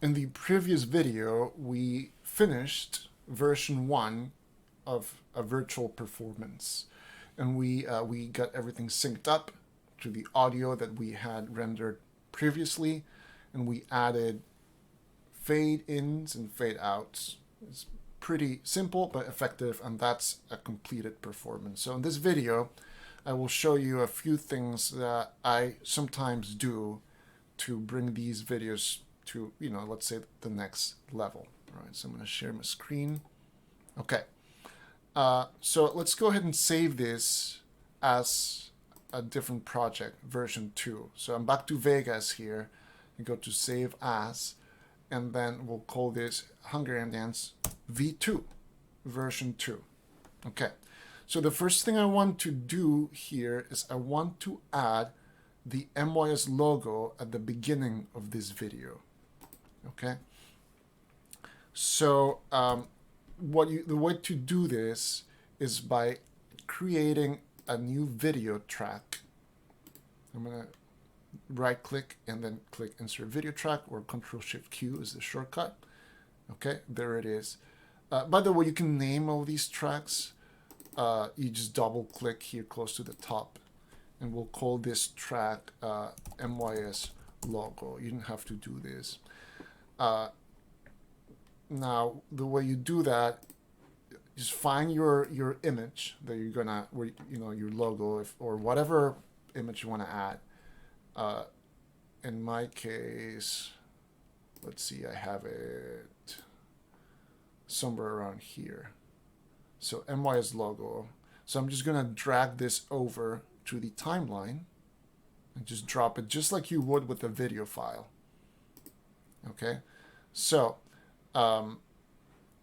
In the previous video, we finished version 1 of a virtual performance, and we got everything synced up to the audio that we had rendered previously, and we added fade-ins and fade-outs. It's pretty simple but effective, and that's a completed performance. So in this video, I will show you a few things that I sometimes do to bring these videos to, let's say the next level. All right, so I'm going to share my screen. Okay, so let's go ahead and save this as a different project, version 2. So I'm back to Vegas here. You go to Save As, and then we'll call this Hungarian Dance V2, version 2. Okay, so the first thing I want to do here is I want to add the MYS logo at the beginning of this video. Okay, so the way to do this is by creating a new video track. I'm gonna right click and then click insert video track, or Ctrl+Shift+Q is the shortcut. Okay, there it is. By the way, you can name all these tracks. You just double click here close to the top, and we'll call this track MYS logo. You don't have to do this. Now, the way you do that, just find your image that you're gonna, your logo, or whatever image you want to add. In my case, let's see, I have it somewhere around here. So MYS logo. So I'm just gonna drag this over to the timeline and just drop it just like you would with a video file. Okay, so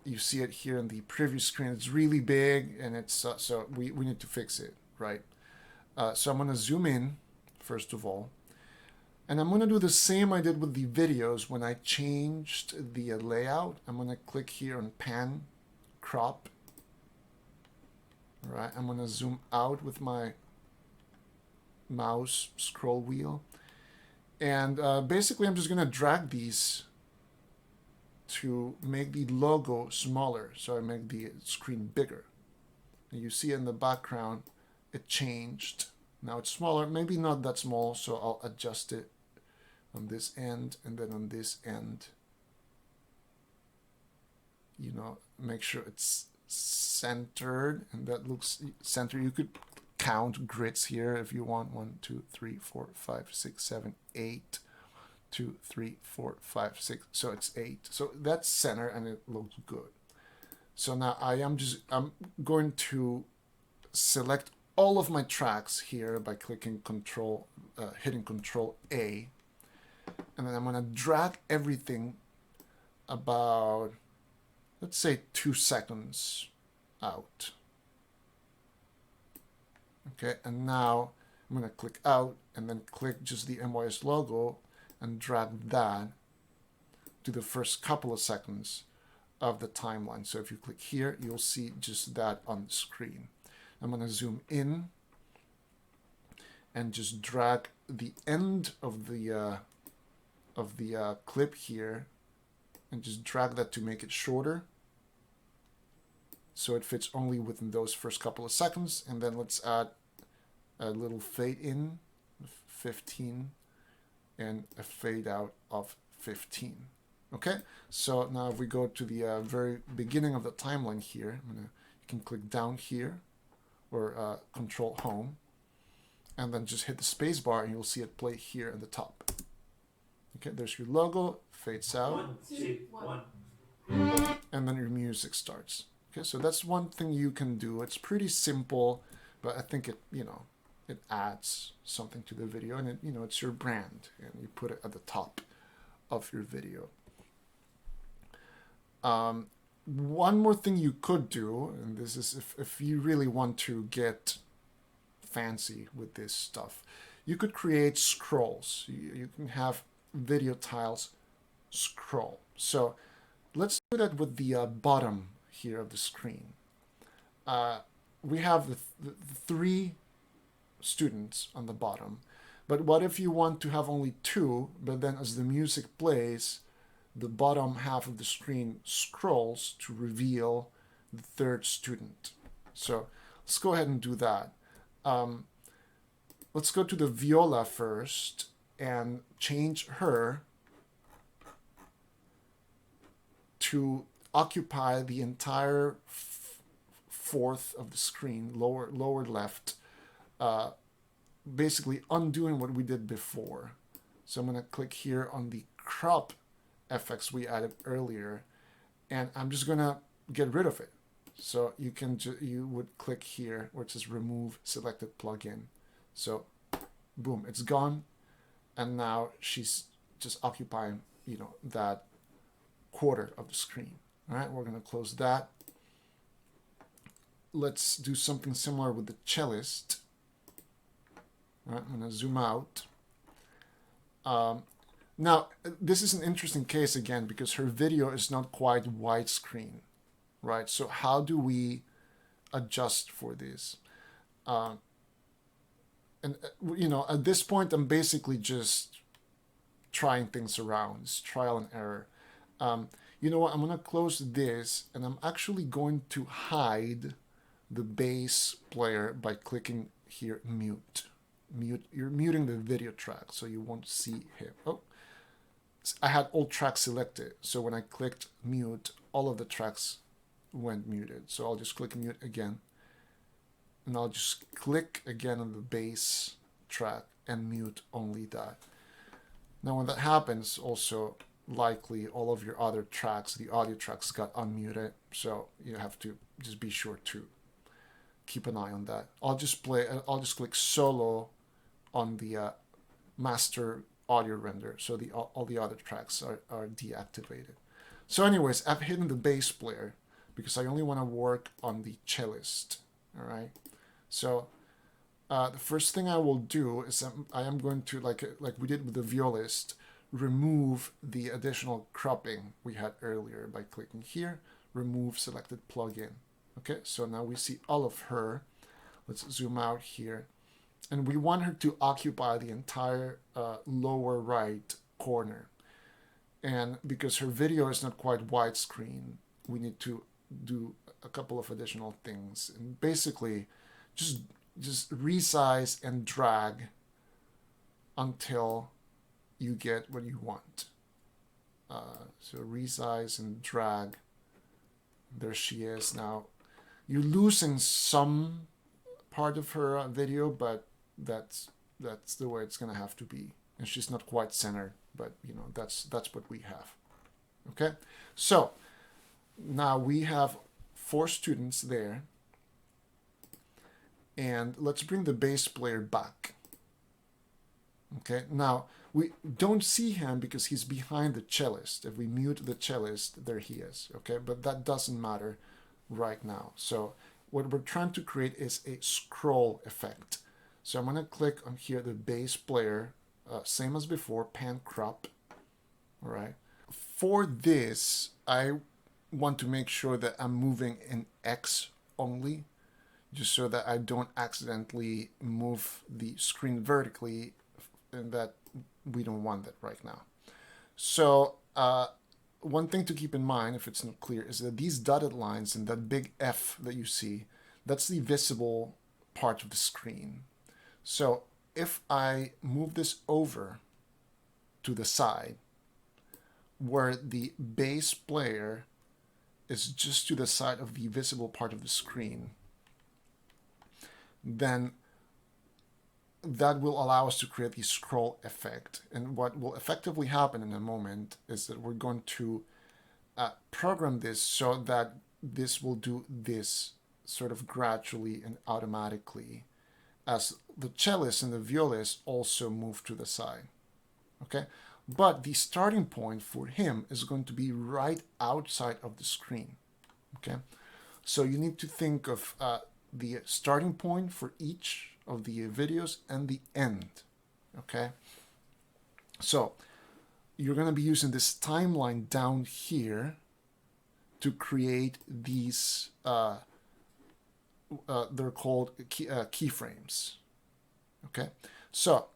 you see it here in the preview screen. It's really big, and it's so we need to fix it, right? So I'm going to zoom in first of all, and I'm going to do the same I did with the videos when I changed the layout. I'm going to click here on pan, crop. All right, I'm going to zoom out with my mouse scroll wheel. And basically, I'm just going to drag these to make the logo smaller. So I make the screen bigger. And you see in the background, it changed. Now it's smaller, maybe not that small, so I'll adjust it on this end and then on this end. Make sure it's centered, and that looks centered. You could count grids here if you want. 1, 2, 3, 4, 5, 6, 7, 8. 2, 3, 4, 5, 6. So it's 8. So that's center, and it looks good. So now I'm going to select all of my tracks here by clicking hitting Control A, and then I'm going to drag everything about, let's say, 2 seconds out. Okay, and now I'm going to click out and then click just the MYS logo and drag that to the first couple of seconds of the timeline. So if you click here, you'll see just that on the screen. I'm going to zoom in and just drag the end of the clip here, and just drag that to make it shorter, so it fits only within those first couple of seconds. And then let's add a little fade in, 15, and a fade out of 15. Okay, so now if we go to the very beginning of the timeline here, you can click down here, or Control Home, and then just hit the space bar, and you'll see it play here at the top. Okay, there's your logo, fades out, 1, 2, 1. and then your music starts. Okay, so that's one thing you can do. It's pretty simple, but I think it adds something to the video, and it's your brand, and you put it at the top of your video. One more thing you could do, and this is if you really want to get fancy with this stuff, you could create scrolls. You can have video tiles scroll. So let's do that with the bottom here of the screen. We have the 3 students on the bottom, but what if you want to have only 2, but then as the music plays, the bottom half of the screen scrolls to reveal the third student. So let's go ahead and do that. Let's go to the viola first and change her to occupy the entire fourth of the screen, lower left, basically undoing what we did before. So I'm going to click here on the crop FX we added earlier, and I'm just going to get rid of it. So you would click here where it says remove selected plugin. So boom, it's gone, and now she's just occupying, you know, that quarter of the screen. All right, we're going to close that. Let's do something similar with the cellist. All right, I'm going to zoom out. Now, this is an interesting case again because her video is not quite widescreen, right? So how do we adjust for this? And you know, at this point, I'm basically just trying things around. It's trial and error. You know what? I'm going to close this, and I'm actually going to hide the bass player by clicking here, mute. You're muting the video track, so you won't see him. Oh, I had all tracks selected, so when I clicked mute, all of the tracks went muted. So I'll just click mute again, and I'll just click again on the bass track and mute only that. Now when that happens, also likely all of your other tracks, the audio tracks, got unmuted, so you have to just be sure to keep an eye on that. I'll just click solo on the master audio render, so all the other tracks are deactivated. So anyways, I've hidden the bass player because I only want to work on the cellist. All right, so the first thing I will do is I am going to, like we did with the violist, remove the additional cropping we had earlier by clicking here, remove selected plugin. Okay, so now we see all of her. Let's zoom out here. And we want her to occupy the entire lower right corner. And because her video is not quite widescreen, we need to do a couple of additional things. And basically, just resize and drag until you get what you want. So resize and drag. There she is. Now, you're losing some part of her video, but that's the way it's gonna have to be. And she's not quite centered, but you know, that's what we have. Okay, so now we have 4 students there, and let's bring the bass player back. Okay, now we don't see him because he's behind the cellist. If we mute the cellist, there he is. Okay, but that doesn't matter right now. So what we're trying to create is a scroll effect. So I'm going to click on here, the bass player, same as before, pan crop. All right. For this, I want to make sure that I'm moving in X only, just so that I don't accidentally move the screen vertically, and that we don't want that right now. So one thing to keep in mind, if it's not clear, is that these dotted lines and that big F that you see, that's the visible part of the screen. So if I move this over to the side, where the bass player is just to the side of the visible part of the screen, then that will allow us to create the scroll effect. And what will effectively happen in a moment is that we're going to program this so that this will do this sort of gradually and automatically as the cellist and the violist also move to the side. Okay, but the starting point for him is going to be right outside of the screen. Okay, so you need to think of the starting point for each of the videos and the end. Okay, so you're going to be using this timeline down here to create these they're called keyframes. Okay, so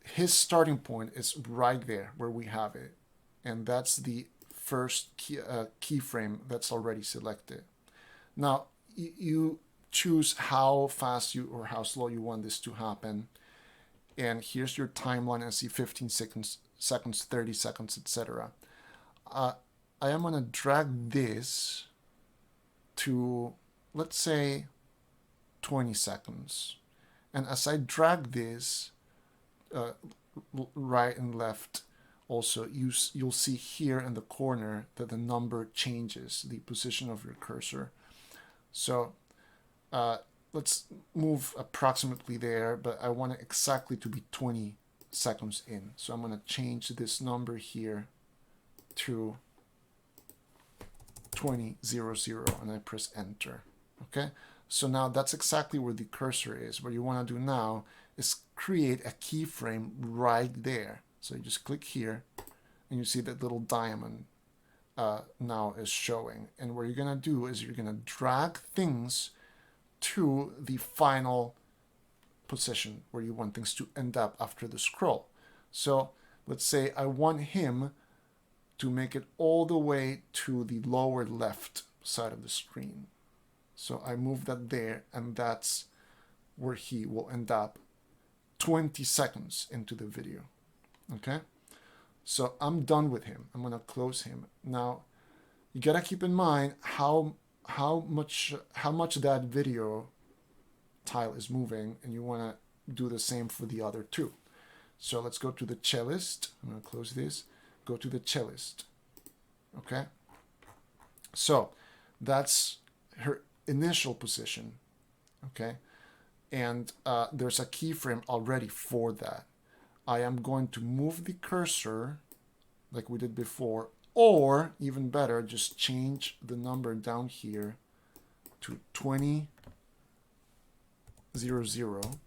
his starting point is right there where we have it. and that's the first keyframe that's already selected. Now you choose how fast you or how slow you want this to happen, and here's your timeline. I see 15 seconds, 30 seconds, etc. I am going to drag this to, let's say, 20 seconds. And as I drag this right and left, also you'll see here in the corner that the number changes, the position of your cursor. So let's move approximately there, but I want it exactly to be 20 seconds in. So I'm going to change this number here to 20:00, and I press enter. Okay, so now that's exactly where the cursor is. What you want to do now is create a keyframe right there. So you just click here, and you see that little diamond now is showing. And what you're going to do is you're going to drag things to the final position where you want things to end up after the scroll. So let's say I want him to make it all the way to the lower left side of the screen. So I move that there, and that's where he will end up 20 seconds into the video. Okay, so I'm done with him. I'm gonna close him. Now you gotta keep in mind how much that video tile is moving, and you want to do the same for the other two. So let's go to the cellist. I'm going to close this. Go to the cellist. Okay, so that's her initial position. Okay, and there's a keyframe already for that. I am going to move the cursor like we did before, or even better, just change the number down here to 20:00.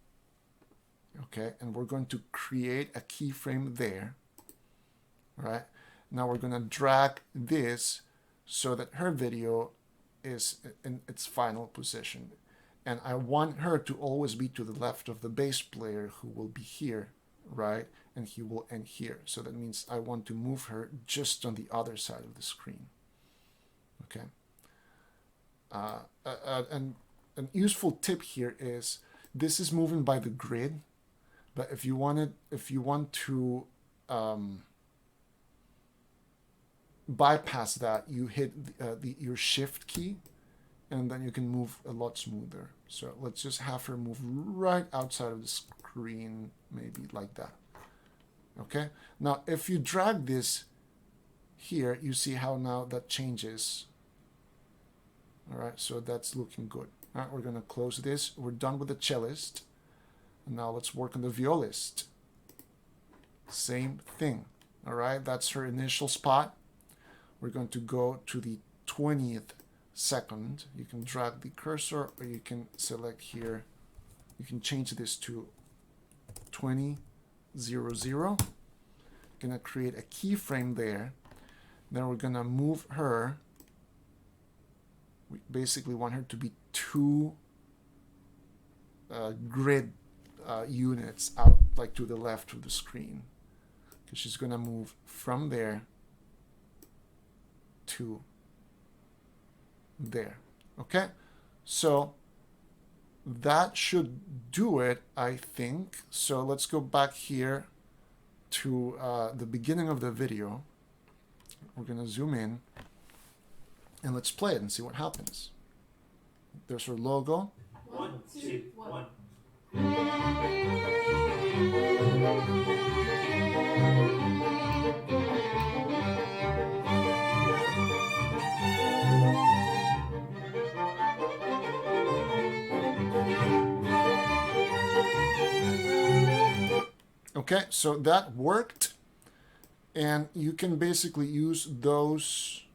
Okay, and we're going to create a keyframe there. Right, now we're going to drag this so that her video is in its final position, and I want her to always be to the left of the bass player, who will be here, right, and he will end here. So that means I want to move her just on the other side of the screen. Okay, and an useful tip here is this is moving by the grid, but if you want to bypass that, you hit your shift key, and then you can move a lot smoother. So let's just have her move right outside of the screen, maybe like that. Okay, now if you drag this here, you see how now that changes. All right, so that's looking good. All right, we're gonna close this. We're done with the cellist, and now let's work on the violist. Same thing. All right, that's her initial spot. We're going to go to the 20th second. You can drag the cursor, or you can select here. You can change this to 20:00. Gonna create a keyframe there. Then we're gonna move her. We basically want her to be two grid units out, like to the left of the screen, because she's gonna move from there to there. Okay, so that should do it, I think. So let's go back here to the beginning of the video. We're gonna zoom in, and let's play it and see what happens. There's her logo. 1, 2, 1. Okay, so that worked, and you can basically use those.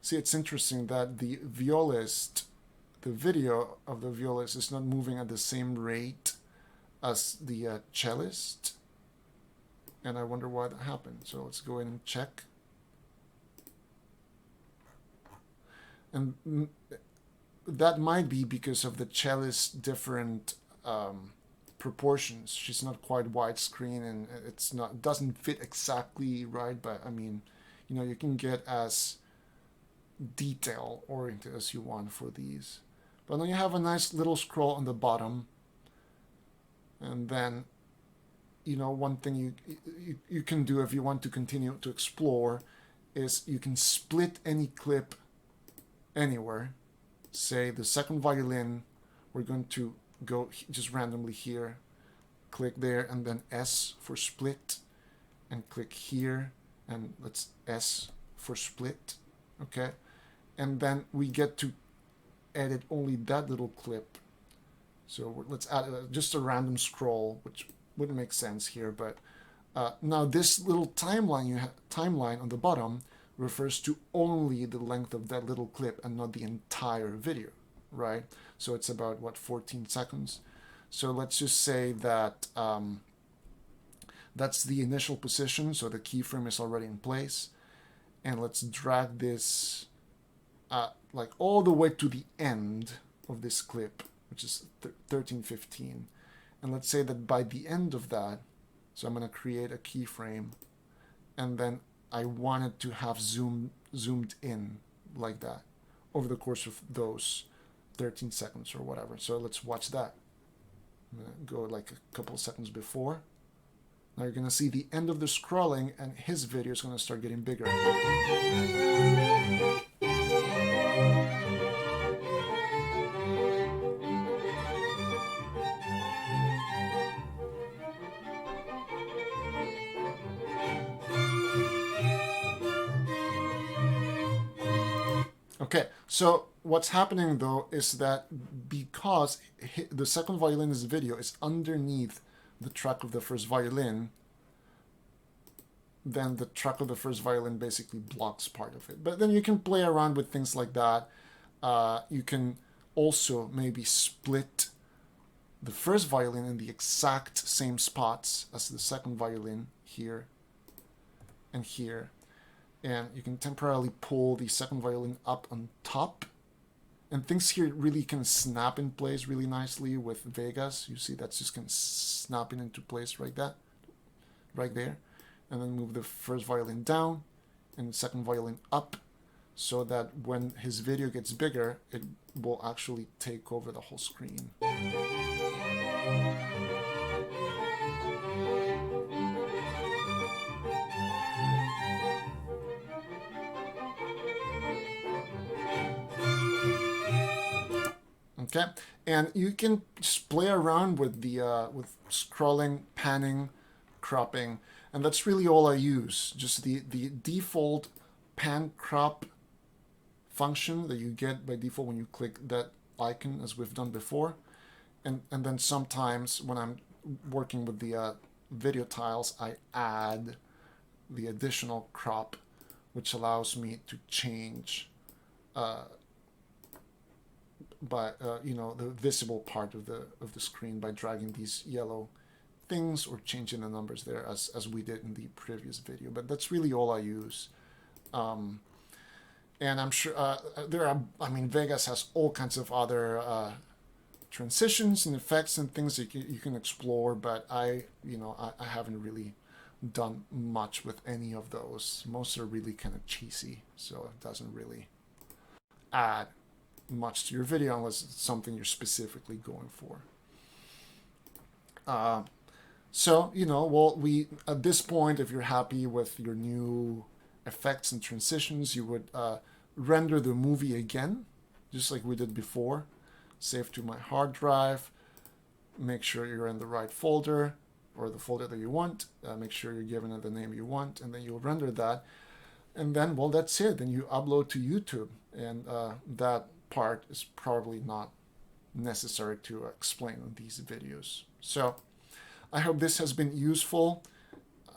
See, it's interesting that the violist, the video of the violist is not moving at the same rate as the cellist, and I wonder why that happened. So let's go in and check. And that might be because of the cellist's different proportions. She's not quite widescreen, and doesn't fit exactly right, but I mean, you know, you can get as detail oriented as you want for these. But then you have a nice little scroll on the bottom, and then, you know, one thing you can do if you want to continue to explore is you can split any clip anywhere. Say the second violin, we're going to go just randomly here, click there, and then S for split, and click here, and let's S for split, okay? And then we get to edit only that little clip. So let's add just a random scroll, which wouldn't make sense here, but now this little timeline on the bottom refers to only the length of that little clip and not the entire video, right? So it's about, what, 14 seconds? So let's just say that that's the initial position, so the keyframe is already in place. And let's drag this like all the way to the end of this clip, which is 13:15. And let's say that by the end of that, so I'm going to create a keyframe, and then I want it to have zoomed in like that over the course of those 13 seconds or whatever. So let's watch that. I'm going to go like a couple seconds before. Now you're going to see the end of the scrolling, and his video is going to start getting bigger. Okay, so what's happening though is that because the second violin's video is underneath the track of the first violin, then the track of the first violin basically blocks part of it. But then you can play around with things like that. You can also maybe split the first violin in the exact same spots as the second violin here and here. And you can temporarily pull the second violin up on top. And things here really can snap in place really nicely with Vegas. You see that's just kind of snapping into place right there. And then move the first violin down and the second violin up, so that when his video gets bigger, it will actually take over the whole screen. Okay, and you can just play around with the with scrolling, panning, cropping, and that's really all I use. Just the default pan crop function that you get by default when you click that icon, as we've done before, and then sometimes when I'm working with the video tiles, I add the additional crop, which allows me to change. You know, the visible part of the screen by dragging these yellow things or changing the numbers there as we did in the previous video. But that's really all I use. And I'm sure I mean, Vegas has all kinds of other transitions and effects and things that you can explore, but I haven't really done much with any of those. Most are really kind of cheesy, so it doesn't really add much to your video unless it's something you're specifically going for. So, you know, well, at this point, if you're happy with your new effects and transitions, you would render the movie again, just like we did before. Save to my hard drive, make sure you're in the right folder or the folder that you want, make sure you're giving it the name you want, and then you'll render that. And then, well, that's it. Then you upload to YouTube, and that part is probably not necessary to explain in these videos. So I hope this has been useful.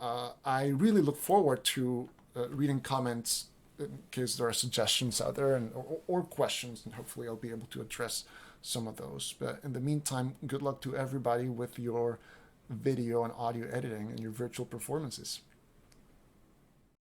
I really look forward to reading comments in case there are suggestions out there or questions, and hopefully I'll be able to address some of those. But in the meantime, good luck to everybody with your video and audio editing and your virtual performances.